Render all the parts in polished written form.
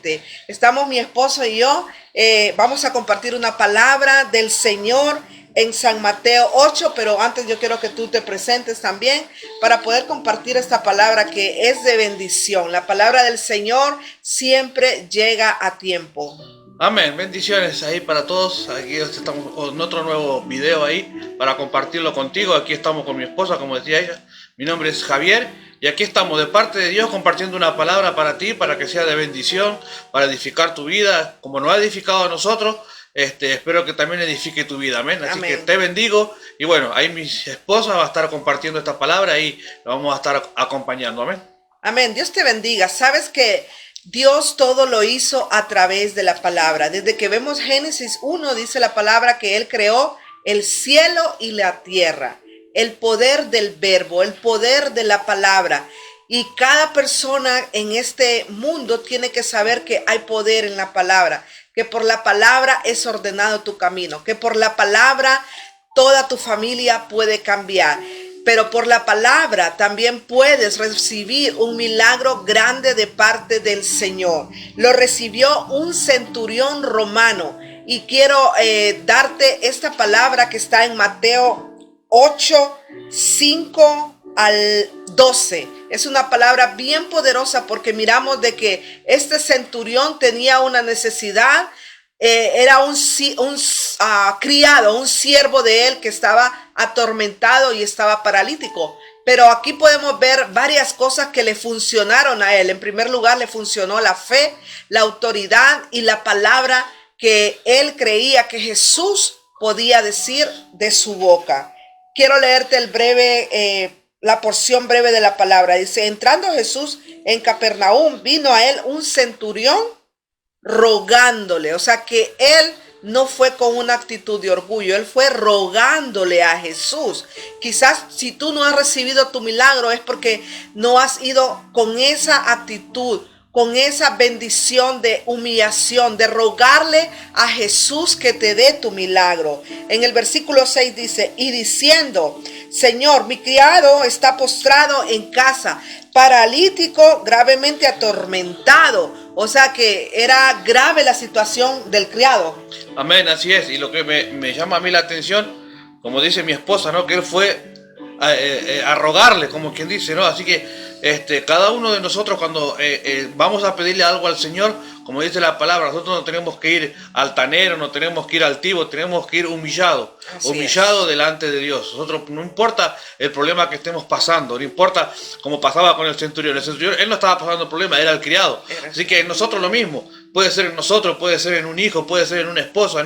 presente. Estamos mi esposo y yo, vamos a compartir una palabra del Señor en San Mateo 8, pero antes yo quiero que tú te presentes también para poder compartir esta palabra que es de bendición. La palabra del Señor siempre llega a tiempo. Amén, bendiciones ahí para todos. Aquí estamos con otro nuevo video ahí para compartirlo contigo. Aquí estamos con mi esposa, como decía ella. Mi nombre es Javier y aquí estamos de parte de Dios compartiendo una palabra para ti, para que sea de bendición, para edificar tu vida, como nos ha edificado a nosotros. Espero que también edifique tu vida, amén. Así Amén. que te bendigo y bueno, ahí mi esposa va a estar compartiendo esta palabra y la vamos a estar acompañando, amén. Amén. Dios te bendiga. Sabes que Dios todo lo hizo a través de la palabra. Desde que vemos Génesis 1, dice la palabra que Él creó el cielo y la tierra. El poder del verbo, el poder de la palabra. Y cada persona en este mundo tiene que saber que hay poder en la palabra. Que por la palabra es ordenado tu camino. Que por la palabra toda tu familia puede cambiar. Pero por la palabra también puedes recibir un milagro grande de parte del Señor. Lo recibió un centurión romano. Y quiero darte esta palabra que está en Mateo 8, 5 al 12. Es una palabra bien poderosa porque miramos de que este centurión tenía una necesidad. Era un criado, un siervo de él que estaba atormentado y estaba paralítico. Pero aquí podemos ver varias cosas que le funcionaron a él. En primer lugar, le funcionó la fe, la autoridad y la palabra que él creía que Jesús podía decir de su boca. Quiero leerte la porción breve de la palabra. Dice, entrando Jesús en Capernaum, vino a él un centurión rogándole. O sea que él no fue con una actitud de orgullo, él fue rogándole a Jesús. Quizás si tú no has recibido tu milagro es porque no has ido con esa actitud, con esa bendición de humillación, de rogarle a Jesús que te dé tu milagro. En el versículo 6 dice, y diciendo, Señor, mi criado está postrado en casa, paralítico, gravemente atormentado. O sea que era grave la situación del criado. Amén, así es. Y lo que me llama a mí la atención, como dice mi esposa, ¿no? Que él fue a rogarle, como quien dice, ¿no? Así que cada uno de nosotros cuando vamos a pedirle algo al Señor, como dice la palabra, nosotros no tenemos que ir altanero, no tenemos que ir altivo, tenemos que ir humillado delante de Dios. Nosotros, no importa el problema que estemos pasando, no importa como pasaba con el centurión, él no estaba pasando el problema, era el criado. Así que nosotros lo mismo, puede ser en nosotros, puede ser en un hijo, puede ser en una esposa,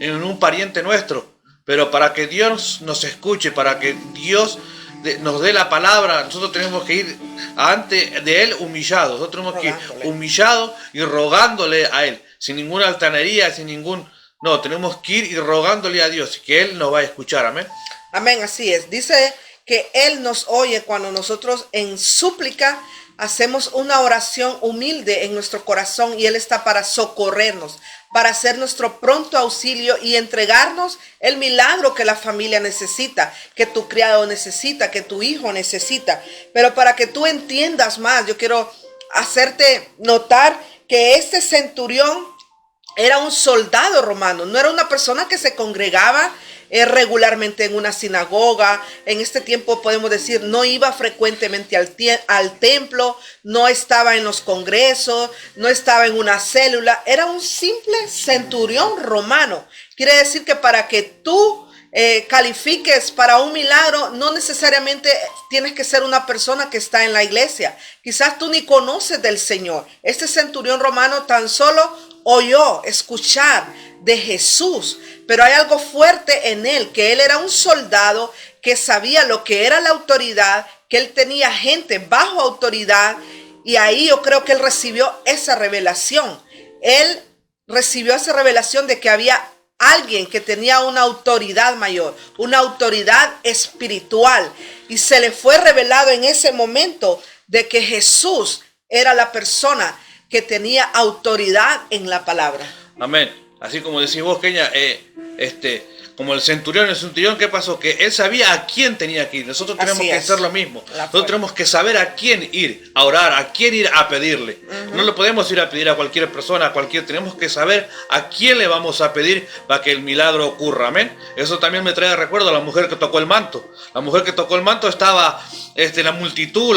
en un pariente nuestro. Pero para que Dios nos escuche, para que Dios nos dé la palabra, nosotros tenemos que ir ante de Él humillados. Nosotros tenemos que ir humillados y rogándole a Él, sin ninguna altanería, No, tenemos que ir y rogándole a Dios, y que Él nos va a escuchar, amén. Amén, así es. Dice que Él nos oye cuando nosotros en súplica hacemos una oración humilde en nuestro corazón y Él está para socorrernos, para hacer nuestro pronto auxilio y entregarnos el milagro que la familia necesita, que tu criado necesita, que tu hijo necesita. Pero para que tú entiendas más, yo quiero hacerte notar que este centurión era un soldado romano, no era una persona que se congregaba regularmente en una sinagoga. En este tiempo podemos decir no iba frecuentemente al templo, no estaba en los congresos, no estaba en una célula, era un simple centurión romano. Quiere decir que para que tú califiques para un milagro, no necesariamente tienes que ser una persona que está en la iglesia. Quizás tú ni conoces del Señor. Este centurión romano tan solo oyó escuchar de Jesús, pero hay algo fuerte en él, que él era un soldado que sabía lo que era la autoridad, que él tenía gente bajo autoridad, y ahí yo creo que él recibió esa revelación. Él recibió esa revelación de que había alguien que tenía una autoridad mayor, una autoridad espiritual, y se le fue revelado en ese momento de que Jesús era la persona que tenía autoridad en la palabra. Amén. Así como decís vos, Kenia, como el centurión, ¿qué pasó? Que él sabía a quién tenía que ir. Nosotros tenemos que hacer lo mismo. Nosotros tenemos que saber a quién ir a orar, a quién ir a pedirle. No le podemos ir a pedir a cualquier persona, tenemos que saber a quién le vamos a pedir para que el milagro ocurra. Amén. Eso también me trae recuerdo a la mujer que tocó el manto. La mujer que tocó el manto estaba la multitud,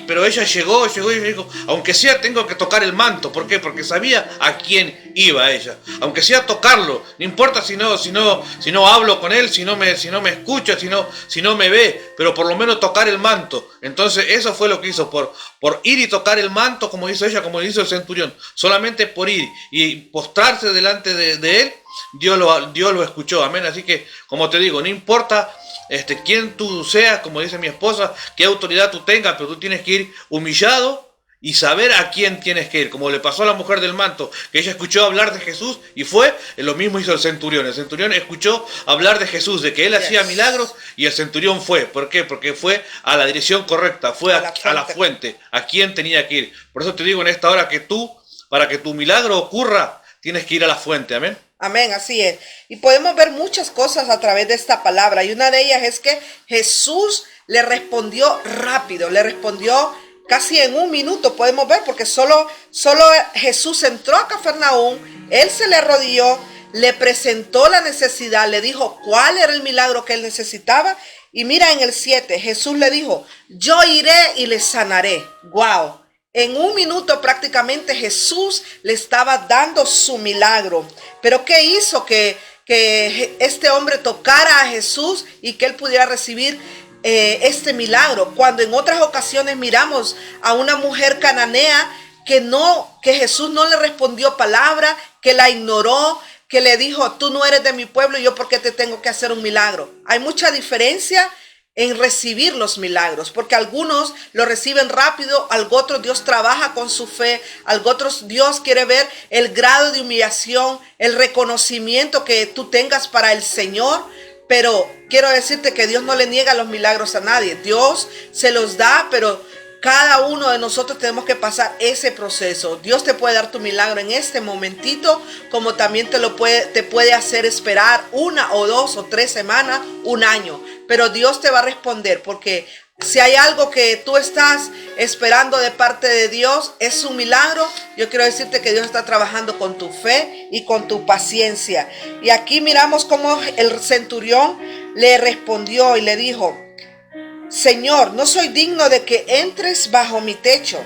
pero ella llegó y dijo, aunque sea tengo que tocar el manto. ¿Por qué? Porque sabía a quién iba ella. Aunque sea tocarlo, no importa si no hablo con él, si no me escucha, si no me ve, pero por lo menos tocar el manto. Entonces eso fue lo que hizo, por ir y tocar el manto, como hizo ella, como hizo el centurión. Solamente por ir y postrarse delante de él, Dios lo escuchó. Amén. Así que, como te digo, no importa quién tú seas, como dice mi esposa, qué autoridad tú tengas, pero tú tienes que ir humillado y saber a quién tienes que ir, como le pasó a la mujer del manto, que ella escuchó hablar de Jesús y fue, lo mismo hizo el centurión. El centurión escuchó hablar de Jesús, de que él hacía milagros, y el centurión fue. ¿Por qué? Porque fue a la dirección correcta, fue a la fuente, a quién tenía que ir. Por eso te digo en esta hora que tú, para que tu milagro ocurra, tienes que ir a la fuente. Amén. Amén, así es. Y podemos ver muchas cosas a través de esta palabra, y una de ellas es que Jesús le respondió rápido, le respondió casi en un minuto, podemos ver, porque solo Jesús entró a Cafarnaúm, él se le arrodilló, le presentó la necesidad, le dijo cuál era el milagro que él necesitaba, y mira en el 7, Jesús le dijo, yo iré y le sanaré. ¡Wow! En un minuto prácticamente Jesús le estaba dando su milagro. Pero ¿qué hizo que este hombre tocara a Jesús y que él pudiera recibir este milagro? Cuando en otras ocasiones miramos a una mujer cananea que Jesús no le respondió palabra, que la ignoró, que le dijo, tú no eres de mi pueblo y yo por qué te tengo que hacer un milagro. Hay mucha diferencia en recibir los milagros, porque algunos lo reciben rápido, algo otro Dios trabaja con su fe, algo otro Dios quiere ver el grado de humillación, el reconocimiento que tú tengas para el Señor. Pero quiero decirte que Dios no le niega los milagros a nadie, Dios se los da, pero cada uno de nosotros tenemos que pasar ese proceso. Dios te puede dar tu milagro en este momentito, como también te puede hacer esperar 1 o 2 o 3 semanas, un año. Pero Dios te va a responder, porque si hay algo que tú estás esperando de parte de Dios, es un milagro. Yo quiero decirte que Dios está trabajando con tu fe y con tu paciencia. Y aquí miramos cómo el centurión le respondió y le dijo, Señor, no soy digno de que entres bajo mi techo.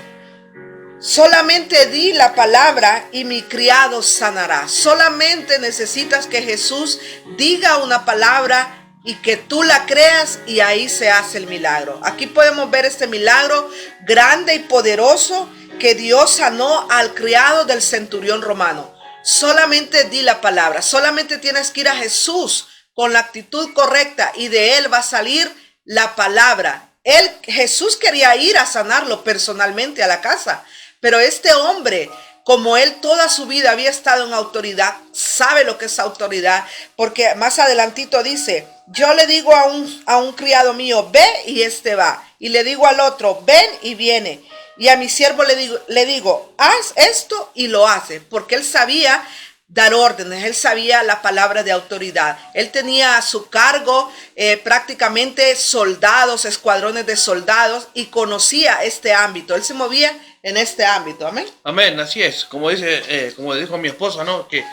Solamente di la palabra y mi criado sanará. Solamente necesitas que Jesús diga una palabra y que tú la creas, y ahí se hace el milagro. Aquí podemos ver este milagro grande y poderoso que Dios sanó al criado del centurión romano. Solamente di la palabra. Solamente tienes que ir a Jesús con la actitud correcta y de él va a salir la palabra. Jesús quería ir a sanarlo personalmente a la casa, pero este hombre, como él toda su vida había estado en autoridad, sabe lo que es autoridad, porque más adelantito dice, yo le digo a un criado mío, ve y este va, y le digo al otro, ven y viene, y a mi siervo le digo, haz esto y lo hace, porque él sabía dar órdenes, él sabía la palabra de autoridad. Él tenía a su cargo prácticamente soldados, escuadrones de soldados, y conocía este ámbito. Él se movía en este ámbito. Amén. Amén, así es. Como dijo mi esposa, ¿no? Que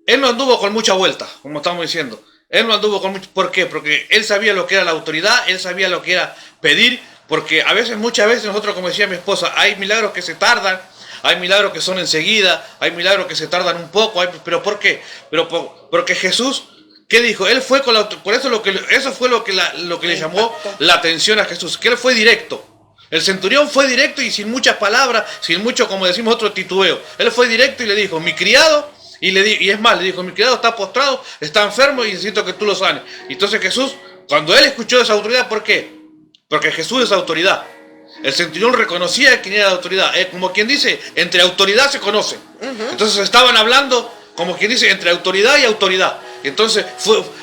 él no anduvo con mucha vuelta, como estamos diciendo. Él no anduvo con mucho. ¿Por qué? Porque él sabía lo que era la autoridad, él sabía lo que era pedir, porque muchas veces nosotros, como decía mi esposa, hay milagros que se tardan. Hay milagros que son enseguida, hay milagros que se tardan un poco, pero ¿por qué? Porque Jesús, ¿qué dijo? Él fue por eso eso fue lo que le llamó la atención a Jesús, que él fue directo. El centurión fue directo y sin muchas palabras, sin mucho, como decimos, otro titubeo. Él fue directo y le dijo, mi criado, y es más, le dijo, mi criado está postrado, está enfermo y necesito que tú lo sanes. Y entonces Jesús, cuando él escuchó esa autoridad, ¿por qué? Porque Jesús es autoridad. El centurión reconocía quién era la autoridad. Como quien dice, entre autoridad se conocen. Entonces estaban hablando, como quien dice, entre autoridad y autoridad. Y entonces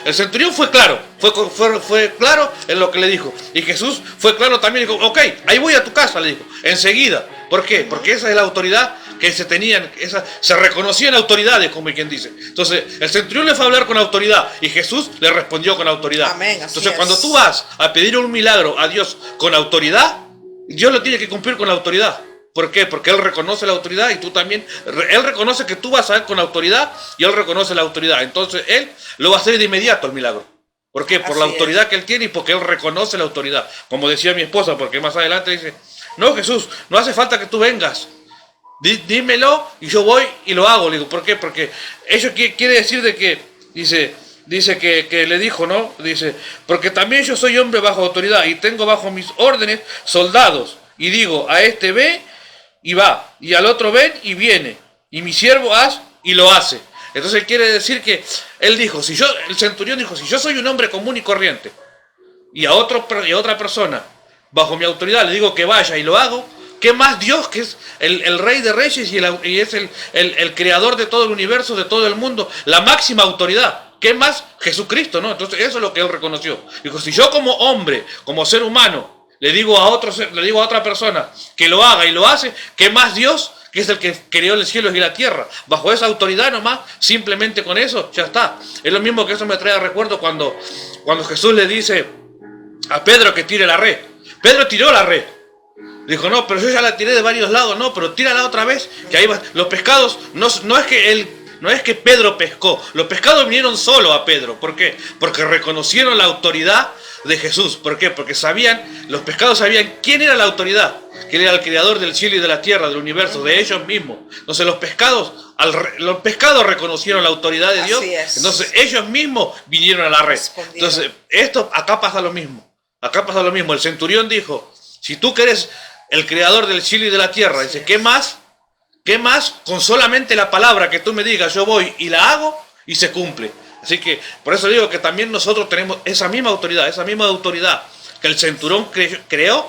el centurión fue claro, fue claro en lo que le dijo. Y Jesús fue claro también, dijo, ok, ahí voy a tu casa, le dijo, enseguida. ¿Por qué? Porque esa es la autoridad que se tenían, se reconocían autoridades, como quien dice. Entonces, el centurión le fue a hablar con autoridad y Jesús le respondió con autoridad. Amén, Entonces, cuando tú vas a pedir un milagro a Dios con autoridad, Dios lo tiene que cumplir con la autoridad. ¿Por qué? Porque Él reconoce la autoridad y tú también. Él reconoce que tú vas a ir con autoridad y Él reconoce la autoridad. Entonces, Él lo va a hacer de inmediato el milagro. ¿Por qué? Por la autoridad que Él tiene y porque Él reconoce la autoridad. Como decía mi esposa, porque más adelante dice, no, Jesús, no hace falta que tú vengas. Dímelo y yo voy y lo hago. Le digo, ¿por qué? Porque eso quiere decir de que, dice que le dijo, ¿no? Dice, porque también yo soy hombre bajo autoridad y tengo bajo mis órdenes soldados. Y digo, a este ve y va, y al otro ven y viene, y mi siervo haz y lo hace. Entonces quiere decir que él dijo, el centurión dijo, si yo soy un hombre común y corriente, y a otra persona, bajo mi autoridad, le digo que vaya y lo hago, ¿qué más Dios, que es el Rey de Reyes y es el creador de todo el universo, de todo el mundo, la máxima autoridad? ¿Qué más Jesucristo, no? Entonces eso es lo que él reconoció. Dijo, si yo como hombre, como ser humano, le digo a otra persona que lo haga y lo hace, ¿qué más Dios, que es el que creó los cielos y la tierra? Bajo esa autoridad nomás, simplemente con eso, ya está. Es lo mismo que eso me trae a recuerdo cuando Jesús le dice a Pedro que tire la red. Pedro tiró la red. Dijo, no, pero yo ya la tiré de varios lados. No, pero tírala otra vez, que ahí va. Los pescados, no es que Pedro pescó. Los pescados vinieron solo a Pedro. ¿Por qué? Porque reconocieron la autoridad de Jesús. ¿Por qué? Porque los pescados sabían quién era la autoridad. Que él era el creador del cielo y de la tierra, del universo, de ellos mismos. Entonces los pescados reconocieron la autoridad de Dios. Entonces ellos mismos vinieron a la red. Entonces acá pasa lo mismo. Acá pasa lo mismo. El centurión dijo, si tú que eres el creador del cielo y de la tierra, dice, ¿qué más? ¿Qué más? Con solamente la palabra que tú me digas, yo voy y la hago y se cumple. Así que por eso digo que también nosotros tenemos esa misma autoridad que el centurión creyó,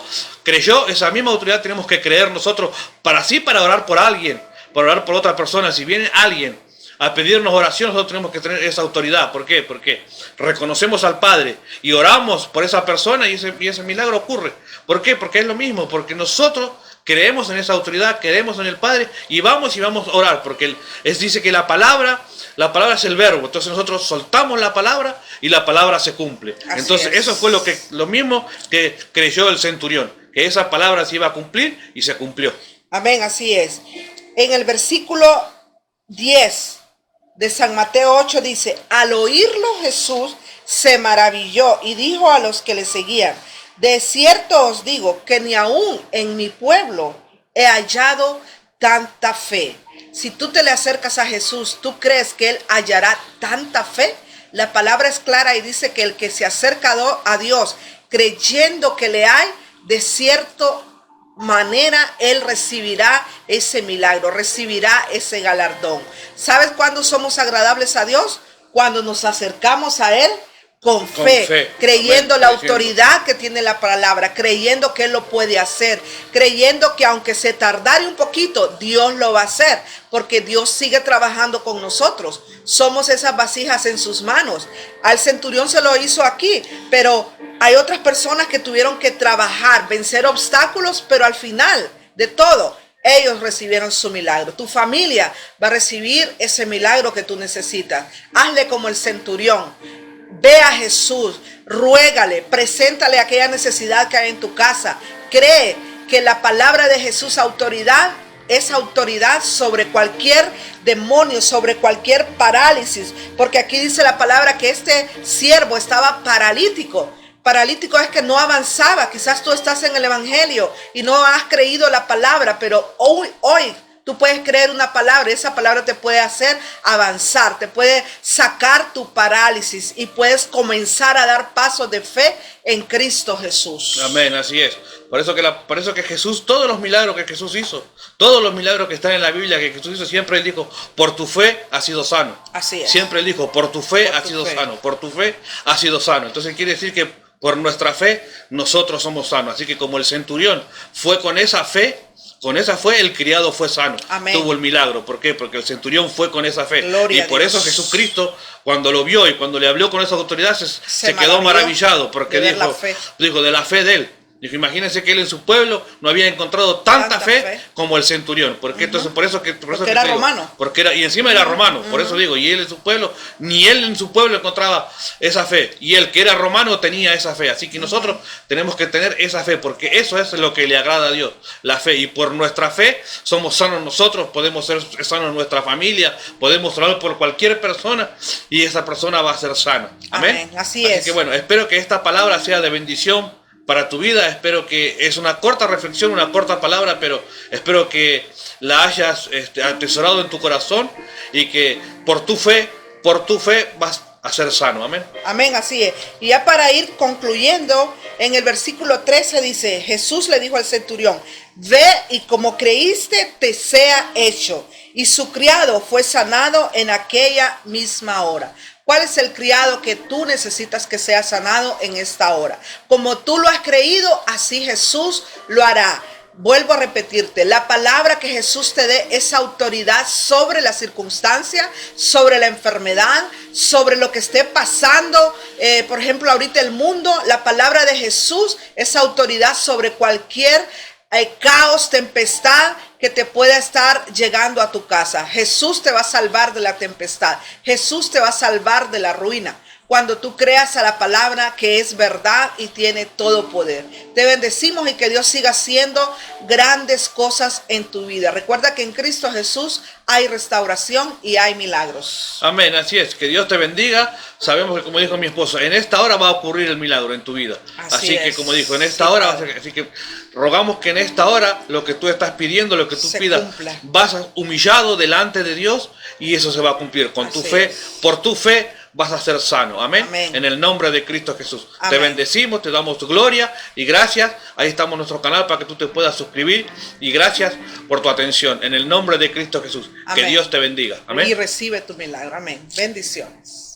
esa misma autoridad tenemos que creer nosotros para orar por alguien, para orar por otra persona. Si viene alguien a pedirnos oración, nosotros tenemos que tener esa autoridad. ¿Por qué? Porque reconocemos al Padre y oramos por esa persona y ese milagro ocurre. ¿Por qué? Porque es lo mismo, porque nosotros creemos en esa autoridad, creemos en el Padre y vamos a orar, porque dice que la palabra es el verbo. Entonces nosotros soltamos la palabra y la palabra se cumple. Entonces eso fue lo mismo que creyó el centurión, que esa palabra se iba a cumplir y se cumplió. Amén, así es. En el versículo 10 de San Mateo 8 dice, al oírlo Jesús se maravilló y dijo a los que le seguían, de cierto os digo que ni aún en mi pueblo he hallado tanta fe. Si tú te le acercas a Jesús, ¿tú crees que Él hallará tanta fe? La palabra es clara y dice que el que se acerca a Dios creyendo que le hay, de cierto manera Él recibirá ese milagro, recibirá ese galardón. ¿Sabes cuándo somos agradables a Dios? Cuando nos acercamos a Él con fe, creyendo la autoridad que tiene la palabra, creyendo que Él lo puede hacer, creyendo que aunque se tardare un poquito, Dios lo va a hacer, porque Dios sigue trabajando con nosotros. Somos esas vasijas en sus manos. Al centurión se lo hizo aquí, pero hay otras personas que tuvieron que trabajar, vencer obstáculos, pero al final de todo, ellos recibieron su milagro. Tu familia va a recibir ese milagro que tú necesitas. Hazle como el centurión. Ve a Jesús, ruégale, preséntale aquella necesidad que hay en tu casa. Cree que la palabra de Jesús, es autoridad sobre cualquier demonio, sobre cualquier parálisis. Porque aquí dice la palabra que este siervo estaba paralítico. Paralítico es que no avanzaba. Quizás tú estás en el evangelio y no has creído la palabra, pero hoy tú puedes creer una palabra y esa palabra te puede hacer avanzar, te puede sacar tu parálisis y puedes comenzar a dar pasos de fe en Cristo Jesús. Amén, así es. Por eso que Jesús, todos los milagros que Jesús hizo, todos los milagros que están en la Biblia que Jesús hizo, siempre Él dijo, por tu fe has sido sano. Así es. Siempre Él dijo, por tu fe has sido sano, por tu fe has sido sano. Entonces quiere decir que por nuestra fe nosotros somos sanos. Así que como el centurión fue con esa fe el criado fue sano. Amén. Tuvo el milagro. ¿Por qué? Porque el centurión fue con esa fe. Gloria y por eso Jesucristo, cuando lo vio y cuando le habló con esa autoridad, se quedó maravillado. Porque dijo de la fe de él. Dijo, imagínense que él en su pueblo no había encontrado tanta fe, fe como el centurión. Porque entonces, por eso que porque era romano. Porque era, y encima era romano, por eso digo, y él en su pueblo, ni él en su pueblo encontraba esa fe. Y él que era romano tenía esa fe. Así que nosotros tenemos que tener esa fe, porque eso es lo que le agrada a Dios, la fe. Y por nuestra fe somos sanos nosotros, podemos ser sanos nuestra familia, podemos orar por cualquier persona y esa persona va a ser sana. Amén. Así es. Que bueno, espero que esta palabra sea de bendición para tu vida. Espero que es una corta reflexión, una corta palabra, pero espero que la hayas atesorado en tu corazón y que por tu fe vas a ser sano. Amén. Amén, así es. Y ya para ir concluyendo, en el versículo 13 dice, Jesús le dijo al centurión, ve y como creíste te sea hecho. Y su criado fue sanado en aquella misma hora. ¿Cuál es el criado que tú necesitas que sea sanado en esta hora? Como tú lo has creído, así Jesús lo hará. Vuelvo a repetirte, la palabra que Jesús te dé es autoridad sobre la circunstancia, sobre la enfermedad, sobre lo que esté pasando. Por ejemplo, ahorita el mundo, la palabra de Jesús es autoridad sobre cualquier caos, tempestad que te pueda estar llegando a tu casa. Jesús te va a salvar de la tempestad. Jesús te va a salvar de la ruina. Cuando tú creas a la palabra que es verdad y tiene todo poder. Te bendecimos y que Dios siga haciendo grandes cosas en tu vida. Recuerda que en Cristo Jesús hay restauración y hay milagros. Amén, así es. Que Dios te bendiga. Sabemos que, como dijo mi esposa, en esta hora va a ocurrir el milagro en tu vida. Así que, como dijo, en esta hora va a ser. Así que rogamos que en esta hora lo que tú estás pidiendo, lo que tú pidas, vas humillado delante de Dios y eso se va a cumplir. Con tu fe, por tu fe, vas a ser sano. Amén. En el nombre de Cristo Jesús. Amén. Te bendecimos, te damos tu gloria y gracias. Ahí estamos en nuestro canal para que tú te puedas suscribir. Y gracias por tu atención. En el nombre de Cristo Jesús. Amén. Que Dios te bendiga. Amén. Y recibe tu milagro. Amén. Bendiciones.